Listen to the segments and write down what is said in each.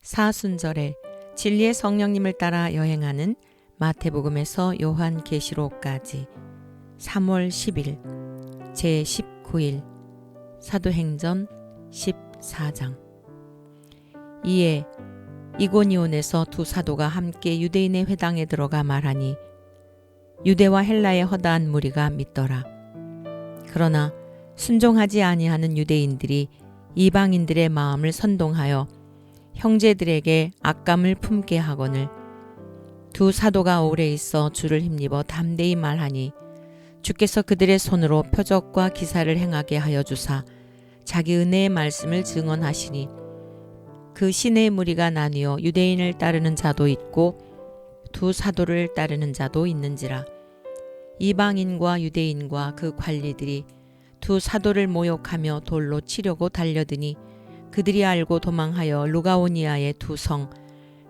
사순절에 진리의 성령님을 따라 여행하는 마태복음에서 요한계시록까지 3월 10일 제19일 사도행전 14장. 이에 이고니온에서 두 사도가 함께 유대인의 회당에 들어가 말하니 유대와 헬라의 허다한 무리가 믿더라. 그러나 순종하지 아니하는 유대인들이 이방인들의 마음을 선동하여 형제들에게 악감을 품게 하거늘 두 사도가 오래 있어 주를 힘입어 담대히 말하니 주께서 그들의 손으로 표적과 기사를 행하게 하여 주사 자기 은혜의 말씀을 증언하시니 그 신의 무리가 나뉘어 유대인을 따르는 자도 있고 두 사도를 따르는 자도 있는지라. 이방인과 유대인과 그 관리들이 두 사도를 모욕하며 돌로 치려고 달려드니 그들이 알고 도망하여 루가오니아의 두 성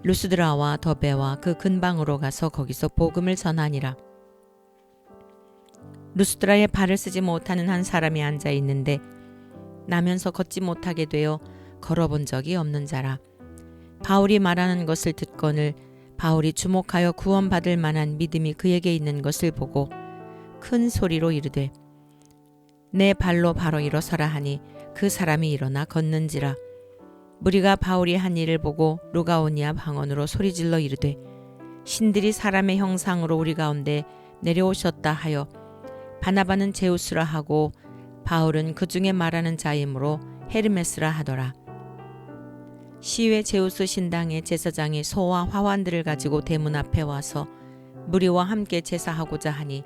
루스드라와 더베와 그 근방으로 가서 거기서 복음을 전하니라. 루스드라에 발을 쓰지 못하는 한 사람이 앉아 있는데 나면서 걷지 못하게 되어 걸어본 적이 없는 자라. 바울이 말하는 것을 듣거늘 바울이 주목하여 구원받을 만한 믿음이 그에게 있는 것을 보고 큰 소리로 이르되 내 발로 바로 일어서라 하니 그 사람이 일어나 걷는지라. 무리가 바울이 한 일을 보고 루가오니아 방언으로 소리질러 이르되 신들이 사람의 형상으로 우리 가운데 내려오셨다 하여 바나바는 제우스라 하고 바울은 그 중에 말하는 자이므로 헤르메스라 하더라. 시외 제우스 신당의 제사장이 소와 화환들을 가지고 대문 앞에 와서 무리와 함께 제사하고자 하니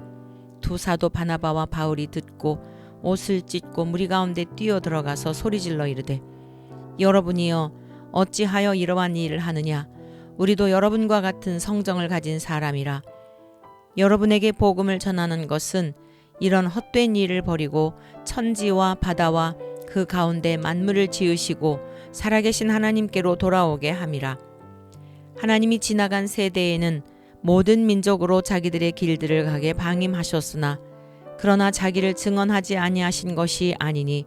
두 사도 바나바와 바울이 듣고 옷을 찢고 무리 가운데 뛰어들어가서 소리질러 이르되 여러분이여 어찌하여 이러한 일을 하느냐. 우리도 여러분과 같은 성정을 가진 사람이라. 여러분에게 복음을 전하는 것은 이런 헛된 일을 버리고 천지와 바다와 그 가운데 만물을 지으시고 살아계신 하나님께로 돌아오게 함이라. 하나님이 지나간 세대에는 모든 민족으로 자기들의 길들을 가게 방임하셨으나 그러나 자기를 증언하지 아니하신 것이 아니니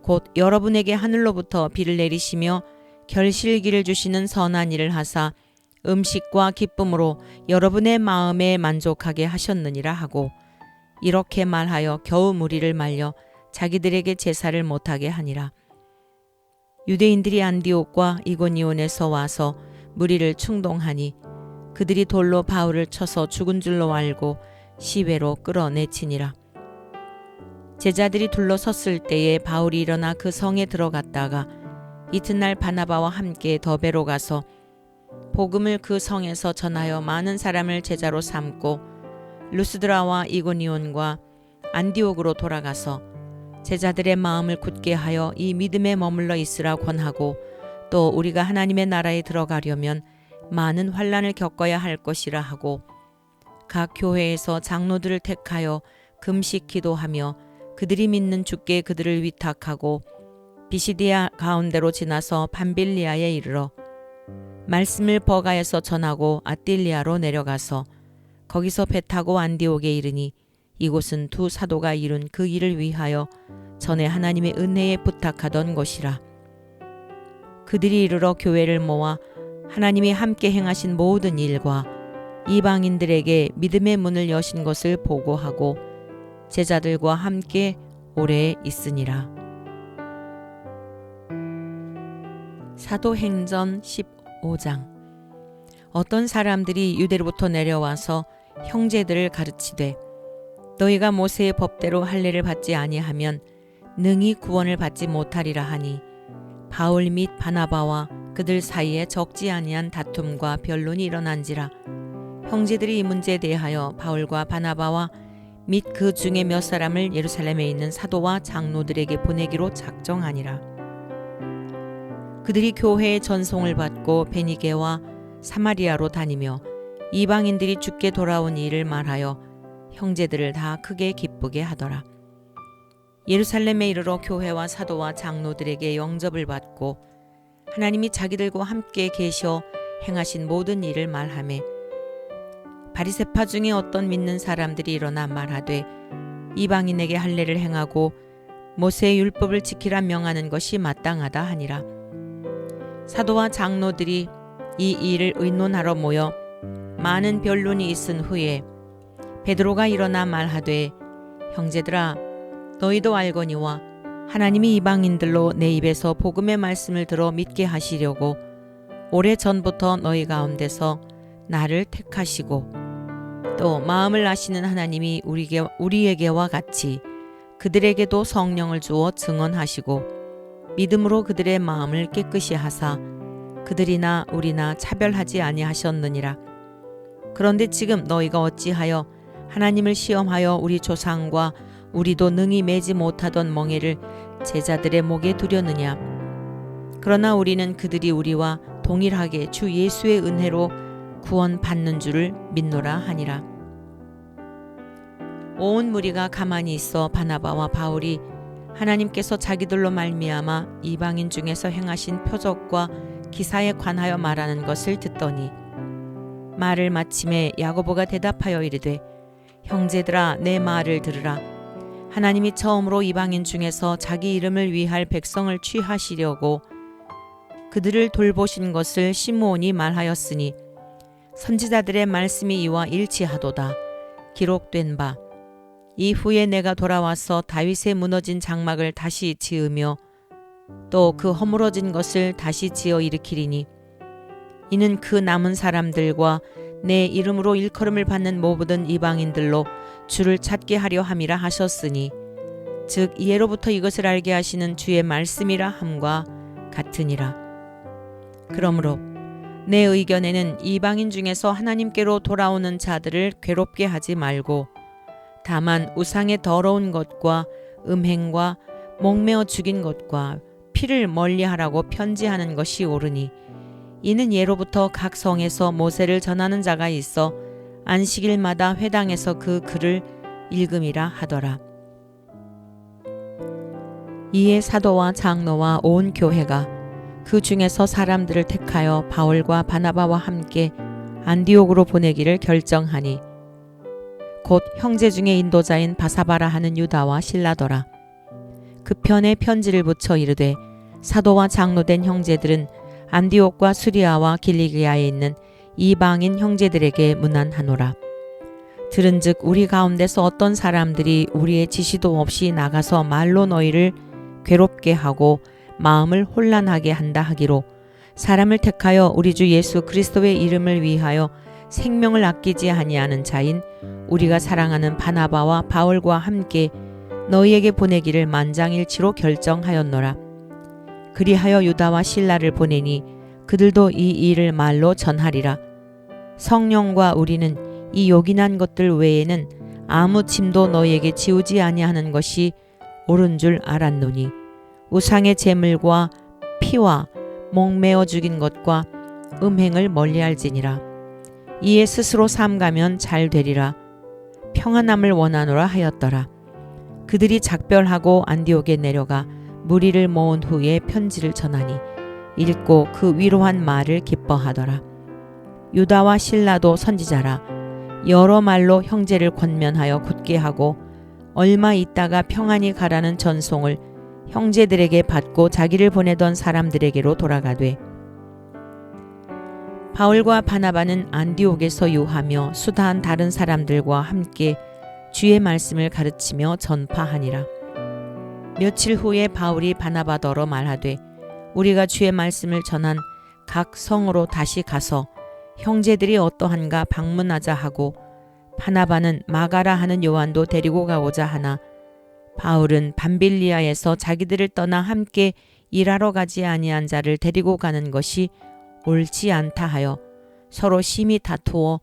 곧 여러분에게 하늘로부터 비를 내리시며 결실기를 주시는 선한 일을 하사 음식과 기쁨으로 여러분의 마음에 만족하게 하셨느니라 하고 이렇게 말하여 겨우 무리를 말려 자기들에게 제사를 못하게 하니라. 유대인들이 안디옥과 이고니온에서 와서 무리를 충동하니 그들이 돌로 바울을 쳐서 죽은 줄로 알고 시외로 끌어내치니라. 제자들이 둘러섰을 때에 바울이 일어나 그 성에 들어갔다가 이튿날 바나바와 함께 더베로 가서 복음을 그 성에서 전하여 많은 사람을 제자로 삼고 루스드라와 이고니온과 안디옥으로 돌아가서 제자들의 마음을 굳게 하여 이 믿음에 머물러 있으라 권하고 또 우리가 하나님의 나라에 들어가려면 많은 환난을 겪어야 할 것이라 하고 각 교회에서 장로들을 택하여 금식 기도하며 그들이 믿는 주께 그들을 위탁하고 비시디아 가운데로 지나서 밤빌리아에 이르러 말씀을 버가에서 전하고 아딜리아로 내려가서 거기서 배 타고 안디옥에 이르니 이곳은 두 사도가 이룬 그 일을 위하여 전에 하나님의 은혜에 부탁하던 곳이라. 그들이 이르러 교회를 모아 하나님이 함께 행하신 모든 일과 이방인들에게 믿음의 문을 여신 것을 보고하고 제자들과 함께 오래 있으니라. 사도행전 15장. 어떤 사람들이 유대로부터 내려와서 형제들을 가르치되 너희가 모세의 법대로 할례를 받지 아니하면 능히 구원을 받지 못하리라 하니 바울 및 바나바와 그들 사이에 적지 아니한 다툼과 변론이 일어난지라. 형제들이 이 문제에 대하여 바울과 바나바와 및 그 중에 몇 사람을 예루살렘에 있는 사도와 장로들에게 보내기로 작정하니라. 그들이 교회의 전송을 받고 베니게와 사마리아로 다니며 이방인들이 주께 돌아온 일을 말하여 형제들을 다 크게 기쁘게 하더라. 예루살렘에 이르러 교회와 사도와 장로들에게 영접을 받고 하나님이 자기들과 함께 계셔 행하신 모든 일을 말하매 바리새파 중에 어떤 믿는 사람들이 일어나 말하되 이방인에게 할례를 행하고 모세의 율법을 지키라 명하는 것이 마땅하다 하니라. 사도와 장로들이 이 일을 의논하러 모여 많은 변론이 있은 후에 베드로가 일어나 말하되 형제들아 너희도 알거니와 하나님이 이방인들로 내 입에서 복음의 말씀을 들어 믿게 하시려고 오래전부터 너희 가운데서 나를 택하시고 또 마음을 아시는 하나님이 우리에게와 같이 그들에게도 성령을 주어 증언하시고 믿음으로 그들의 마음을 깨끗이 하사 그들이나 우리나 차별하지 아니하셨느니라. 그런데 지금 너희가 어찌하여 하나님을 시험하여 우리 조상과 우리도 능히 매지 못하던 멍에를 제자들의 목에 두려느냐. 그러나 우리는 그들이 우리와 동일하게 주 예수의 은혜로 구원 받는 줄을 믿노라 하니라. 온 무리가 가만히 있어 바나바와 바울이 하나님께서 자기들로 말미암아 이방인 중에서 행하신 표적과 기사에 관하여 말하는 것을 듣더니 말을 마침에 야고보가 대답하여 이르되 형제들아 내 말을 들으라. 하나님이 처음으로 이방인 중에서 자기 이름을 위할 백성을 취하시려고 그들을 돌보신 것을 시므온이 말하였으니 선지자들의 말씀이 이와 일치하도다. 기록된 바 이후에 내가 돌아와서 다윗의 무너진 장막을 다시 지으며 또 그 허물어진 것을 다시 지어 일으키리니 이는 그 남은 사람들과 내 이름으로 일컬음을 받는 모든 이방인들로 주를 찾게 하려 함이라 하셨으니 즉 이해로부터 이것을 알게 하시는 주의 말씀이라 함과 같으니라. 그러므로 내 의견에는 이방인 중에서 하나님께로 돌아오는 자들을 괴롭게 하지 말고 다만 우상의 더러운 것과 음행과 목매어 죽인 것과 피를 멀리하라고 편지하는 것이 옳으니 이는 예로부터 각 성에서 모세를 전하는 자가 있어 안식일마다 회당에서 그 글을 읽음이라 하더라. 이에 사도와 장로와 온 교회가 그 중에서 사람들을 택하여 바울과 바나바와 함께 안디옥으로 보내기를 결정하니 곧 형제 중에 인도자인 바사바라 하는 유다와 실라더라. 그 편에 편지를 붙여 이르되 사도와 장로된 형제들은 안디옥과 수리아와 길리기아에 있는 이방인 형제들에게 문안하노라. 들은즉 우리 가운데서 어떤 사람들이 우리의 지시도 없이 나가서 말로 너희를 괴롭게 하고 마음을 혼란하게 한다 하기로 사람을 택하여 우리 주 예수 그리스도의 이름을 위하여 생명을 아끼지 아니하는 자인 우리가 사랑하는 바나바와 바울과 함께 너희에게 보내기를 만장일치로 결정하였노라. 그리하여 유다와 실라를 보내니 그들도 이 일을 말로 전하리라. 성령과 우리는 이 요긴한 것들 외에는 아무 짐도 너희에게 지우지 아니하는 것이 옳은 줄 알았노니 우상의 제물과 피와 목매어 죽인 것과 음행을 멀리할지니라. 이에 스스로 삼가면 잘 되리라. 평안함을 원하노라 하였더라. 그들이 작별하고 안디옥에 내려가 무리를 모은 후에 편지를 전하니 읽고 그 위로한 말을 기뻐하더라. 유다와 실라도 선지자라 여러 말로 형제를 권면하여 굳게 하고 얼마 있다가 평안히 가라는 전송을 형제들에게 받고 자기를 보내던 사람들에게로 돌아가되 바울과 바나바는 안디옥에서 유하며 수다한 다른 사람들과 함께 주의 말씀을 가르치며 전파하니라. 며칠 후에 바울이 바나바더러 말하되 우리가 주의 말씀을 전한 각 성으로 다시 가서 형제들이 어떠한가 방문하자 하고 바나바는 마가라 하는 요한도 데리고 가고자 하나 바울은 밤빌리아에서 자기들을 떠나 함께 일하러 가지 아니한 자를 데리고 가는 것이 옳지 않다 하여 서로 심히 다투어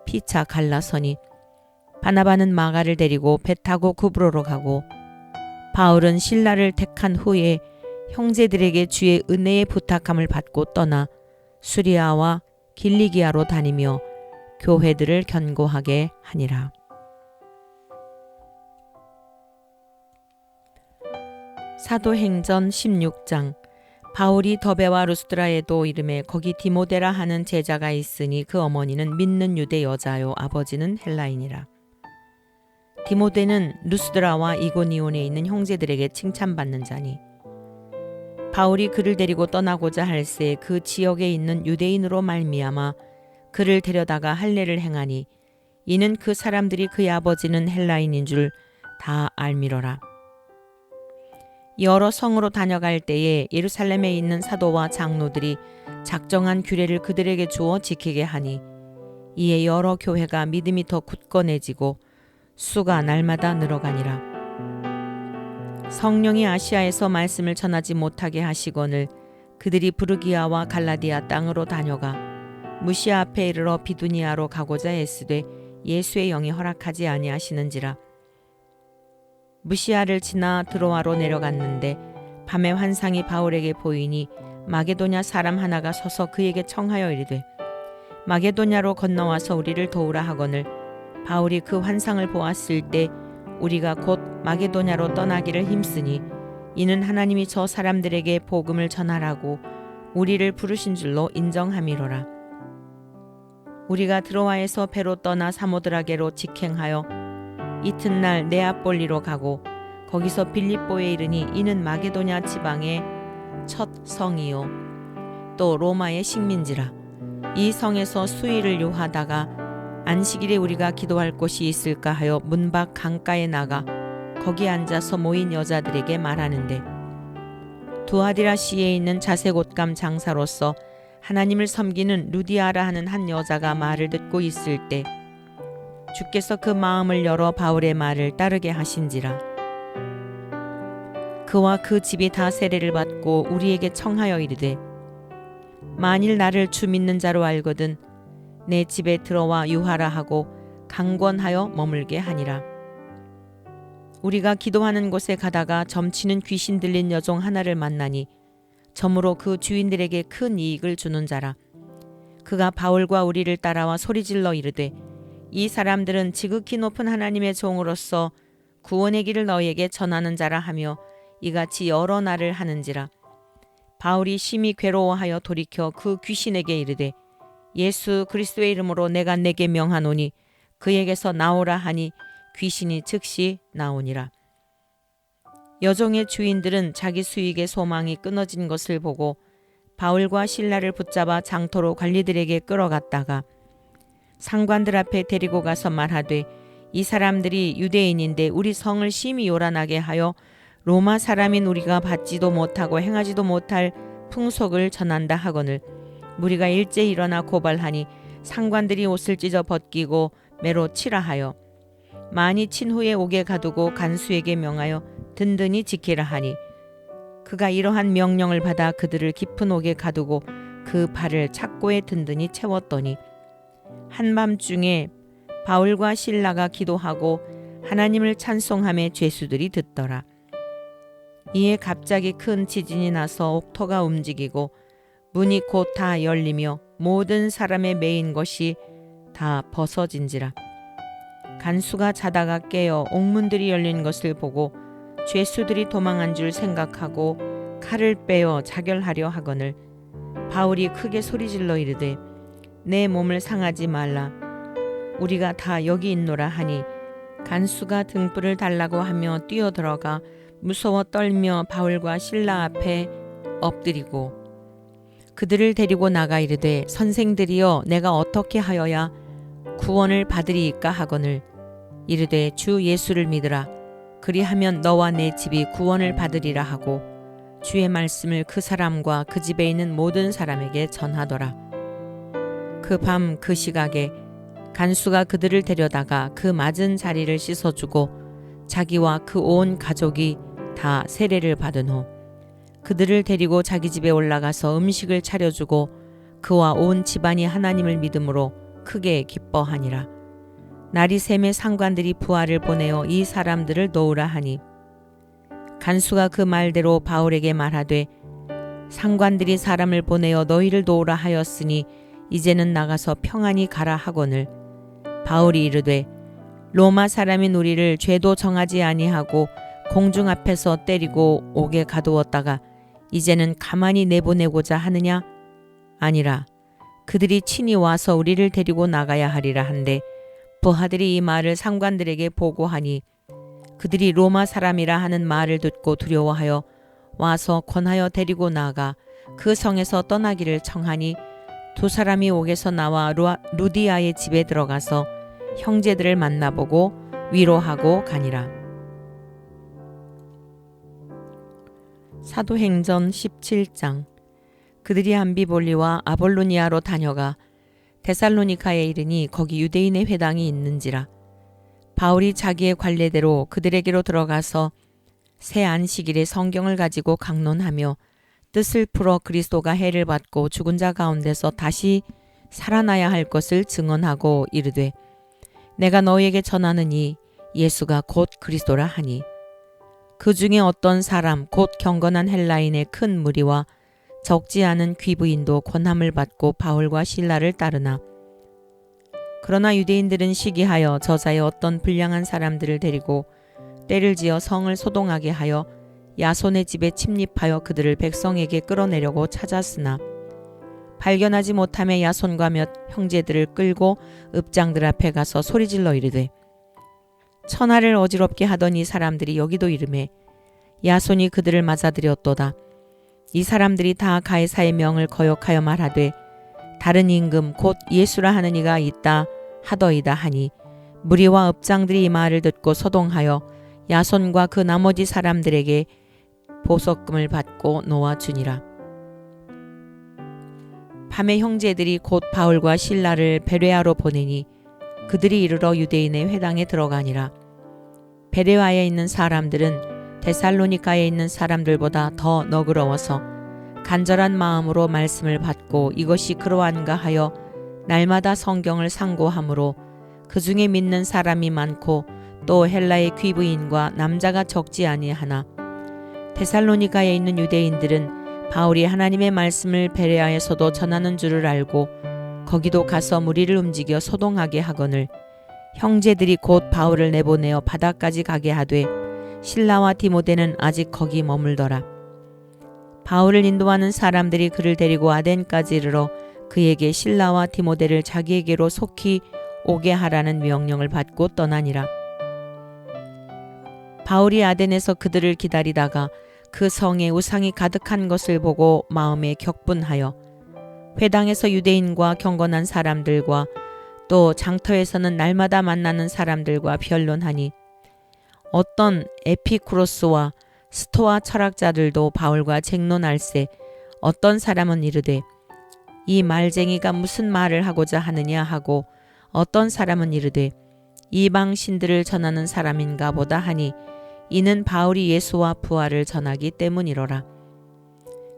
피차 갈라서니 바나바는 마가를 데리고 배 타고 구브로로 가고 바울은 실라를 택한 후에 형제들에게 주의 은혜의 부탁함을 받고 떠나 수리아와 길리기아로 다니며 교회들을 견고하게 하니라. 사도행전 16장. 바울이 더베와 루스드라에도 이름에 거기 디모데라 하는 제자가 있으니 그 어머니는 믿는 유대 여자요 아버지는 헬라인이라. 디모데는 루스드라와 이고니온에 있는 형제들에게 칭찬받는 자니 바울이 그를 데리고 떠나고자 할새 그 지역에 있는 유대인으로 말미암아 그를 데려다가 할례를 행하니 이는 그 사람들이 그의 아버지는 헬라인인 줄 다 알미러라. 여러 성으로 다녀갈 때에 예루살렘에 있는 사도와 장로들이 작정한 규례를 그들에게 주어 지키게 하니 이에 여러 교회가 믿음이 더 굳건해지고 수가 날마다 늘어가니라. 성령이 아시아에서 말씀을 전하지 못하게 하시거늘 그들이 부르기아와 갈라디아 땅으로 다녀가 무시아 앞에 이르러 비두니아로 가고자 애쓰되 예수의 영이 허락하지 아니하시는지라. 무시아를 지나 드로아로 내려갔는데 밤에 환상이 바울에게 보이니 마게도냐 사람 하나가 서서 그에게 청하여 이르되 마게도냐로 건너와서 우리를 도우라 하거늘 바울이 그 환상을 보았을 때 우리가 곧 마게도냐로 떠나기를 힘쓰니 이는 하나님이 저 사람들에게 복음을 전하라고 우리를 부르신 줄로 인정함이로라. 우리가 드로아에서 배로 떠나 사모드라게로 직행하여 이튿날 네아폴리로 가고 거기서 빌립보에 이르니 이는 마게도냐 지방의 첫 성이요 또 로마의 식민지라. 이 성에서 수일을 요하다가 안식일에 우리가 기도할 곳이 있을까 하여 문 밖 강가에 나가 거기 앉아서 모인 여자들에게 말하는데 두아디라시에 있는 자색옷감 장사로서 하나님을 섬기는 루디아라 하는 한 여자가 말을 듣고 있을 때 주께서 그 마음을 열어 바울의 말을 따르게 하신지라. 그와 그 집이 다 세례를 받고 우리에게 청하여 이르되 만일 나를 주 믿는 자로 알거든 내 집에 들어와 유하라 하고 강권하여 머물게 하니라. 우리가 기도하는 곳에 가다가 점치는 귀신 들린 여종 하나를 만나니 점으로 그 주인들에게 큰 이익을 주는 자라. 그가 바울과 우리를 따라와 소리질러 이르되 이 사람들은 지극히 높은 하나님의 종으로서 구원의 길을 너희에게 전하는 자라 하며 이같이 여러 날을 하는지라. 바울이 심히 괴로워하여 돌이켜 그 귀신에게 이르되 예수 그리스도의 이름으로 내가 내게 명하노니 그에게서 나오라 하니 귀신이 즉시 나오니라. 여종의 주인들은 자기 수익의 소망이 끊어진 것을 보고 바울과 실라를 붙잡아 장터로 관리들에게 끌어갔다가 상관들 앞에 데리고 가서 말하되 이 사람들이 유대인인데 우리 성을 심히 요란하게 하여 로마 사람인 우리가 받지도 못하고 행하지도 못할 풍속을 전한다 하거늘 무리가 일제히 일어나 고발하니 상관들이 옷을 찢어 벗기고 매로 치라 하여 많이 친 후에 옥에 가두고 간수에게 명하여 든든히 지키라 하니 그가 이러한 명령을 받아 그들을 깊은 옥에 가두고 그 발을 착고에 든든히 채웠더니 한밤중에 바울과 실라가 기도하고 하나님을 찬송하며 죄수들이 듣더라. 이에 갑자기 큰 지진이 나서 옥토가 움직이고 문이 곧 다 열리며 모든 사람의 매인 것이 다 벗어진지라. 간수가 자다가 깨어 옥문들이 열린 것을 보고 죄수들이 도망한 줄 생각하고 칼을 빼어 자결하려 하거늘 바울이 크게 소리질러 이르되 내 몸을 상하지 말라. 우리가 다 여기 있노라 하니 간수가 등불을 달라고 하며 뛰어들어가 무서워 떨며 바울과 실라 앞에 엎드리고 그들을 데리고 나가 이르되 선생들이여 내가 어떻게 하여야 구원을 받으리이까 하거늘 이르되 주 예수를 믿으라. 그리하면 너와 내 집이 구원을 받으리라 하고 주의 말씀을 그 사람과 그 집에 있는 모든 사람에게 전하더라. 그 밤 그 시각에 간수가 그들을 데려다가 그 맞은 자리를 씻어주고 자기와 그 온 가족이 다 세례를 받은 후 그들을 데리고 자기 집에 올라가서 음식을 차려주고 그와 온 집안이 하나님을 믿음으로 크게 기뻐하니라. 날이 새매 상관들이 부하를 보내어 이 사람들을 놓으라 하니 간수가 그 말대로 바울에게 말하되 상관들이 사람을 보내어 너희를 놓으라 하였으니 이제는 나가서 평안히 가라 하거늘 바울이 이르되 로마 사람인 우리를 죄도 정하지 아니하고 공중 앞에서 때리고 옥에 가두었다가 이제는 가만히 내보내고자 하느냐? 아니라 그들이 친히 와서 우리를 데리고 나가야 하리라 한데 부하들이 이 말을 상관들에게 보고하니 그들이 로마 사람이라 하는 말을 듣고 두려워하여 와서 권하여 데리고 나아가 그 성에서 떠나기를 청하니 두 사람이 옥에서 나와 루디아의 집에 들어가서 형제들을 만나보고 위로하고 가니라. 사도행전 17장. 그들이 암비볼리와 아볼로니아로 다녀가 데살로니카에 이르니 거기 유대인의 회당이 있는지라. 바울이 자기의 관례대로 그들에게로 들어가서 새 안식일에 성경을 가지고 강론하며 뜻을 풀어 그리스도가 해를 받고 죽은 자 가운데서 다시 살아나야 할 것을 증언하고 이르되 내가 너희에게 전하느니 예수가 곧 그리스도라 하니 그 중에 어떤 사람 곧 경건한 헬라인의 큰 무리와 적지 않은 귀부인도 권함을 받고 바울과 실라를 따르나 그러나 유대인들은 시기하여 저자의 어떤 불량한 사람들을 데리고 때를 지어 성을 소동하게 하여 야손의 집에 침입하여 그들을 백성에게 끌어내려고 찾았으나 발견하지 못하며 야손과 몇 형제들을 끌고 읍장들 앞에 가서 소리질러 이르되 천하를 어지럽게 하던 이 사람들이 여기도 이르매 야손이 그들을 맞아들였도다. 이 사람들이 다 가이사의 명을 거역하여 말하되 다른 임금 곧 예수라 하는 이가 있다 하더이다 하니 무리와 읍장들이 이 말을 듣고 소동하여 야손과 그 나머지 사람들에게 보석금을 받고 놓아주니라. 밤에 형제들이 곧 바울과 실라를 베레아로 보내니 그들이 이르러 유대인의 회당에 들어가니라. 베레아에 있는 사람들은 데살로니카에 있는 사람들보다 더 너그러워서 간절한 마음으로 말씀을 받고 이것이 그러한가 하여 날마다 성경을 상고하므로 그 중에 믿는 사람이 많고 또 헬라의 귀부인과 남자가 적지 아니하나 데살로니가에 있는 유대인들은 바울이 하나님의 말씀을 베레아에서도 전하는 줄을 알고 거기도 가서 무리를 움직여 소동하게 하거늘 형제들이 곧 바울을 내보내어 바다까지 가게 하되 실라와 디모데는 아직 거기 머물더라. 바울을 인도하는 사람들이 그를 데리고 아덴까지 이르러 그에게 실라와 디모데를 자기에게로 속히 오게 하라는 명령을 받고 떠나니라. 바울이 아덴에서 그들을 기다리다가 그 성에 우상이 가득한 것을 보고 마음에 격분하여 회당에서 유대인과 경건한 사람들과 또 장터에서는 날마다 만나는 사람들과 변론하니 어떤 에피쿠로스와 스토아 철학자들도 바울과 쟁론할세 어떤 사람은 이르되 이 말쟁이가 무슨 말을 하고자 하느냐 하고 어떤 사람은 이르되 이방 신들을 전하는 사람인가 보다 하니 이는 바울이 예수와 부활을 전하기 때문이로라.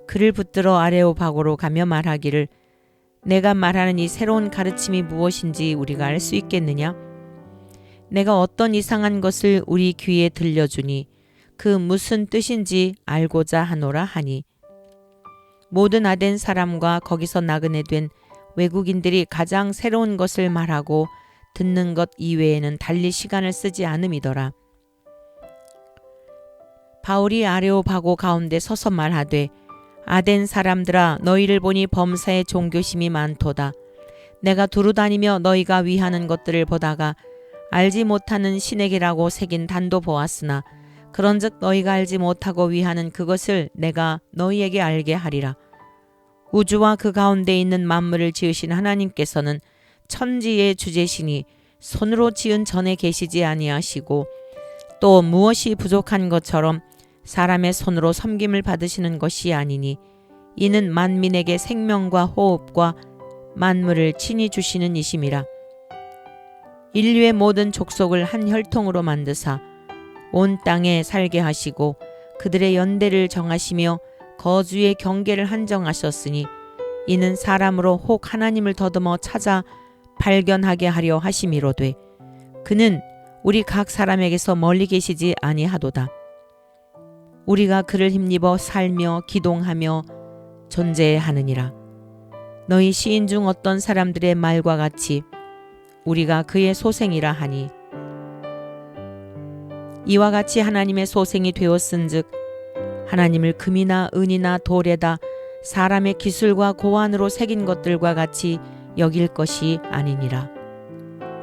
그를 붙들어 아레오바고로 가며 말하기를 내가 말하는 이 새로운 가르침이 무엇인지 우리가 알 수 있겠느냐? 내가 어떤 이상한 것을 우리 귀에 들려주니 그 무슨 뜻인지 알고자 하노라 하니 모든 아덴 사람과 거기서 나그네 된 외국인들이 가장 새로운 것을 말하고 듣는 것 이외에는 달리 시간을 쓰지 않음이더라. 바울이 아레오바고 가운데 서서 말하되 아덴 사람들아 너희를 보니 범사에 종교심이 많도다. 내가 두루다니며 너희가 위하는 것들을 보다가 알지 못하는 신에게라고 새긴 단도 보았으나 그런즉 너희가 알지 못하고 위하는 그것을 내가 너희에게 알게 하리라. 우주와 그 가운데 있는 만물을 지으신 하나님께서는 천지의 주제시니 손으로 지은 전에 계시지 아니하시고 또 무엇이 부족한 것처럼 사람의 손으로 섬김을 받으시는 것이 아니니 이는 만민에게 생명과 호흡과 만물을 친히 주시는 이심이라. 인류의 모든 족속을 한 혈통으로 만드사 온 땅에 살게 하시고 그들의 연대를 정하시며 거주의 경계를 한정하셨으니 이는 사람으로 혹 하나님을 더듬어 찾아 발견하게 하려 하심이로되 그는 우리 각 사람에게서 멀리 계시지 아니하도다. 우리가 그를 힘입어 살며 기동하며 존재하느니라. 너희 시인 중 어떤 사람들의 말과 같이 우리가 그의 소생이라 하니 이와 같이 하나님의 소생이 되었은즉 하나님을 금이나 은이나 돌에다 사람의 기술과 고안으로 새긴 것들과 같이 여길 것이 아니니라.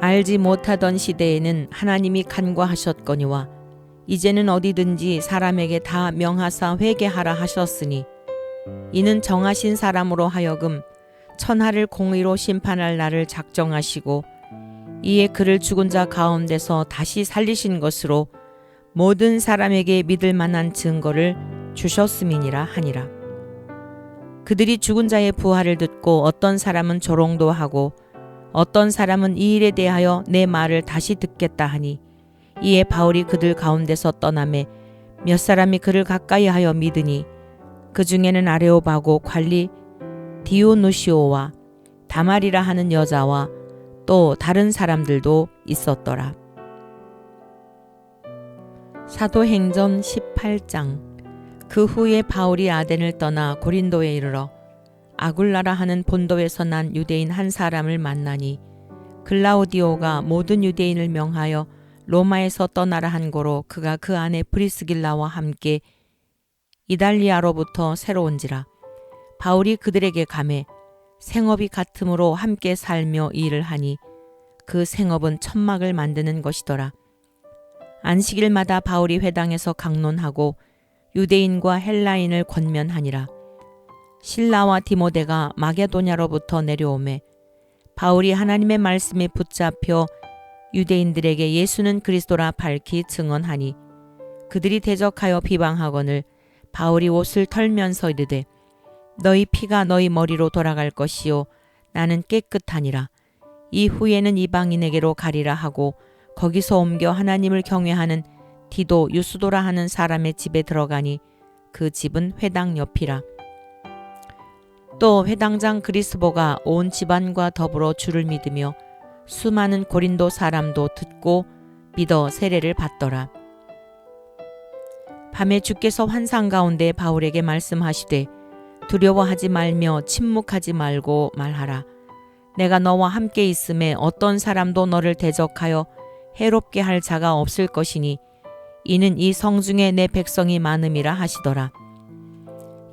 알지 못하던 시대에는 하나님이 간과하셨거니와 이제는 어디든지 사람에게 다 명하사 회개하라 하셨으니 이는 정하신 사람으로 하여금 천하를 공의로 심판할 날을 작정하시고 이에 그를 죽은 자 가운데서 다시 살리신 것으로 모든 사람에게 믿을 만한 증거를 주셨음이니라 하니라. 그들이 죽은 자의 부활을 듣고 어떤 사람은 조롱도 하고 어떤 사람은 이 일에 대하여 내 말을 다시 듣겠다 하니 이에 바울이 그들 가운데서 떠나매 몇 사람이 그를 가까이 하여 믿으니 그 중에는 아레오바고 관리 디오누시오와 다말이라 하는 여자와 또 다른 사람들도 있었더라. 사도행전 18장. 그 후에 바울이 아덴을 떠나 고린도에 이르러 아굴라라 하는 본도에서 난 유대인 한 사람을 만나니 글라우디오가 모든 유대인을 명하여 로마에서 떠나라 한 고로 그가 그 안에 브리스길라와 함께 이달리아로부터 새로 온지라. 바울이 그들에게 가매 생업이 같으므로 함께 살며 일을 하니 그 생업은 천막을 만드는 것이더라. 안식일마다 바울이 회당에서 강론하고 유대인과 헬라인을 권면하니라. 실라와 디모데가 마게도냐로부터 내려오매 바울이 하나님의 말씀에 붙잡혀 유대인들에게 예수는 그리스도라 밝히 증언하니 그들이 대적하여 비방하거늘 바울이 옷을 털면서 이르되 너희 피가 너희 머리로 돌아갈 것이요 나는 깨끗하니라. 이후에는 이방인에게로 가리라 하고 거기서 옮겨 하나님을 경외하는 디도 유스도라 하는 사람의 집에 들어가니 그 집은 회당 옆이라. 또 회당장 그리스보가 온 집안과 더불어 주를 믿으며 수많은 고린도 사람도 듣고 믿어 세례를 받더라. 밤에 주께서 환상 가운데 바울에게 말씀하시되 두려워하지 말며 침묵하지 말고 말하라. 내가 너와 함께 있음에 어떤 사람도 너를 대적하여 해롭게 할 자가 없을 것이니 이는 이 성중에 내 백성이 많음이라 하시더라.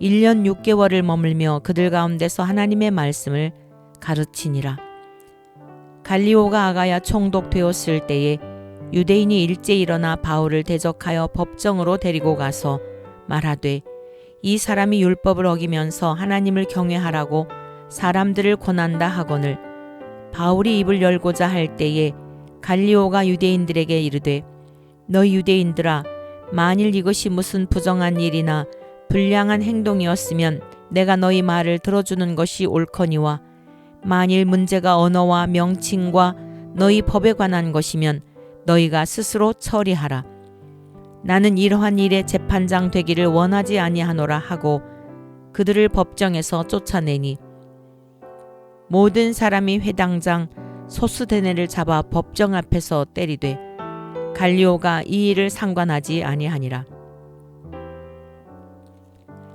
1년 6개월을 머물며 그들 가운데서 하나님의 말씀을 가르치니라. 갈리오가 아가야 총독되었을 때에 유대인이 일제 일어나 바울을 대적하여 법정으로 데리고 가서 말하되 이 사람이 율법을 어기면서 하나님을 경외하라고 사람들을 권한다 하거늘 바울이 입을 열고자 할 때에 갈리오가 유대인들에게 이르되 너희 유대인들아 만일 이것이 무슨 부정한 일이나 불량한 행동이었으면 내가 너희 말을 들어주는 것이 옳거니와 만일 문제가 언어와 명칭과 너희 법에 관한 것이면 너희가 스스로 처리하라. 나는 이러한 일에 재판장 되기를 원하지 아니하노라 하고 그들을 법정에서 쫓아내니 모든 사람이 회당장 소스데네를 잡아 법정 앞에서 때리되 갈리오가 이 일을 상관하지 아니하니라.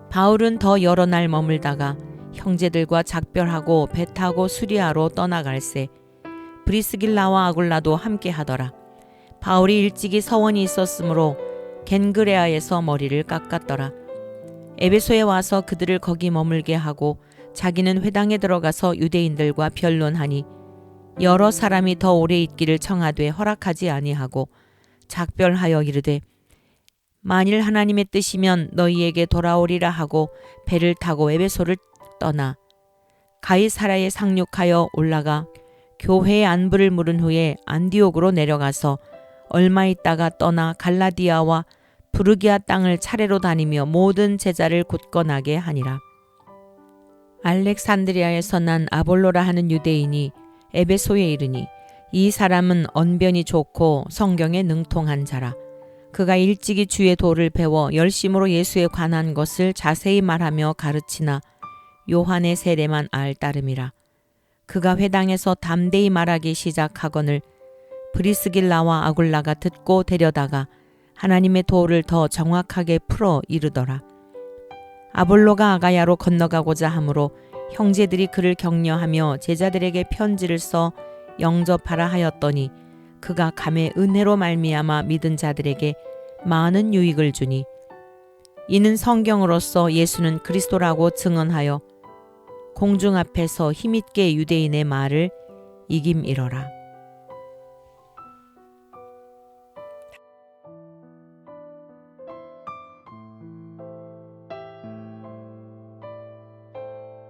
바울은 더 여러 날 머물다가 형제들과 작별하고 배 타고 수리아로 떠나갈새 브리스길라와 아굴라도 함께 하더라. 바울이 일찍이 서원이 있었으므로 겐그레아에서 머리를 깎았더라. 에베소에 와서 그들을 거기 머물게 하고 자기는 회당에 들어가서 유대인들과 변론하니 여러 사람이 더 오래 있기를 청하되 허락하지 아니하고 작별하여 이르되 만일 하나님의 뜻이면 너희에게 돌아오리라 하고 배를 타고 에베소를 떠나 가이사라에 상륙하여 올라가 교회의 안부를 물은 후에 안디옥으로 내려가서 얼마 있다가 떠나 갈라디아와 부르기아 땅을 차례로 다니며 모든 제자를 굳건하게 하니라. 알렉산드리아에서 난 아볼로라 하는 유대인이 에베소에 이르니 이 사람은 언변이 좋고 성경에 능통한 자라. 그가 일찍이 주의 도를 배워 열심으로 예수에 관한 것을 자세히 말하며 가르치나 요한의 세례만 알 따름이라. 그가 회당에서 담대히 말하기 시작하거늘 브리스길라와 아굴라가 듣고 데려다가 하나님의 도를 더 정확하게 풀어 이르더라. 아볼로가 아가야로 건너가고자 하므로 형제들이 그를 격려하며 제자들에게 편지를 써 영접하라 하였더니 그가 감의 은혜로 말미암아 믿은 자들에게 많은 유익을 주니 이는 성경으로서 예수는 그리스도라고 증언하여 공중 앞에서 힘있게 유대인의 말을 이김이러라.